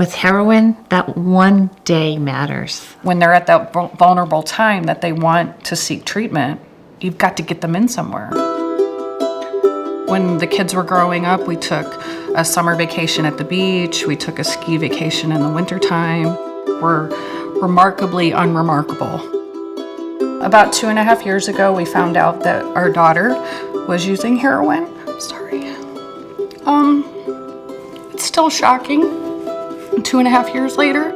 With heroin, that one day matters. When they're at that vulnerable time that they want to seek treatment, you've got to get them in somewhere. When the kids were growing up, we took a summer vacation at the beach, we took a ski vacation in the wintertime. We're remarkably unremarkable. About 2.5 years ago, we found out that our daughter was using heroin. It's still shocking, 2.5 years later.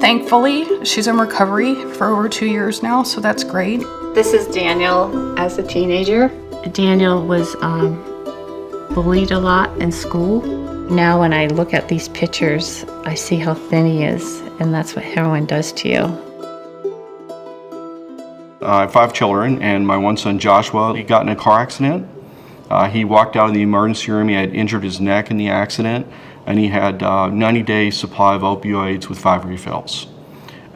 Thankfully, she's in recovery for over 2 years now, so that's great. This is Daniel as a teenager. Daniel was bullied a lot in school. Now when I look at these pictures, I see how thin he is, and that's what heroin does to you. I have 5 children, and my one son Joshua, he got in a car accident. He walked out of the emergency room. He had injured his neck in the accident, and he had 90-day supply of opioids with 5 refills.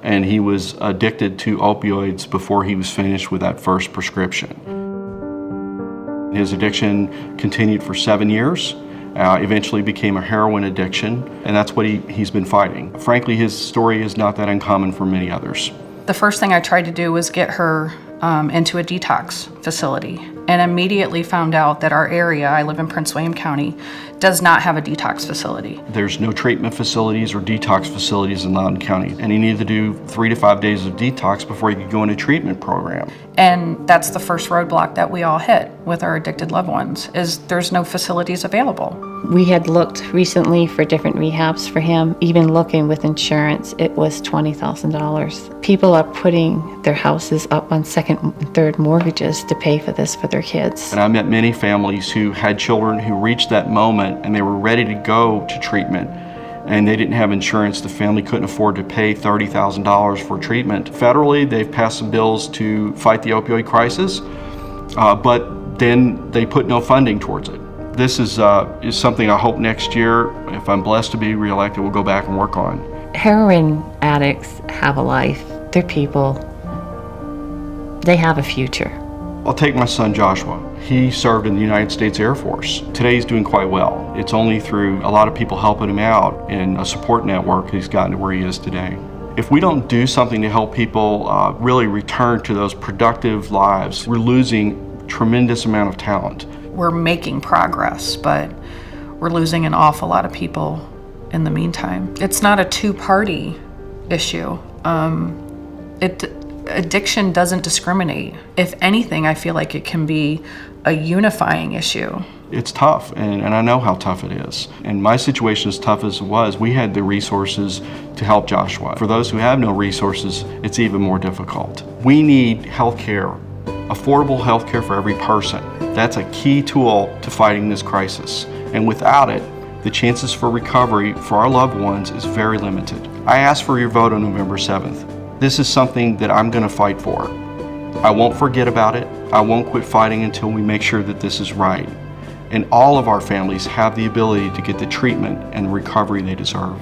And he was addicted to opioids before he was finished with that first prescription. His addiction continued for 7 years, eventually became a heroin addiction, and that's what he's been fighting. Frankly, his story is not that uncommon for many others. The first thing I tried to do was get her into a detox facility, and immediately found out that our area, I live in Prince William County, does not have a detox facility. There's no treatment facilities or detox facilities in Loudoun County, and he needed to do 3 to 5 days of detox before he could go in a treatment program. And that's the first roadblock that we all hit with our addicted loved ones, is there's no facilities available. We had looked recently for different rehabs for him. Even looking with insurance, it was $20,000. People are putting their houses up on second and third mortgages to pay for this for their kids. And I met many families who had children who reached that moment and they were ready to go to treatment, and they didn't have insurance. The family couldn't afford to pay $30,000 for treatment. Federally, they've passed some bills to fight the opioid crisis, but then they put no funding towards it. This is something I hope next year, if I'm blessed to be reelected, we'll go back and work on. Heroin addicts have a life. They're people. They have a future. I'll take my son Joshua. He served in the United States Air Force. Today he's doing quite well. It's only through a lot of people helping him out in a support network he's gotten to where he is today. If we don't do something to help people really return to those productive lives, we're losing a tremendous amount of talent. We're making progress, but we're losing an awful lot of people in the meantime. It's not a two-party issue. Addiction doesn't discriminate. If anything, I feel like it can be a unifying issue. It's tough, and I know how tough it is. And my situation, as tough as it was, we had the resources to help Joshua. For those who have no resources, it's even more difficult. We need health care, affordable health care for every person. That's a key tool to fighting this crisis. And without it, the chances for recovery for our loved ones is very limited. I ask for your vote on November 7th. This is something that I'm going to fight for. I won't forget about it. I won't quit fighting until we make sure that this is right. And all of our families have the ability to get the treatment and recovery they deserve.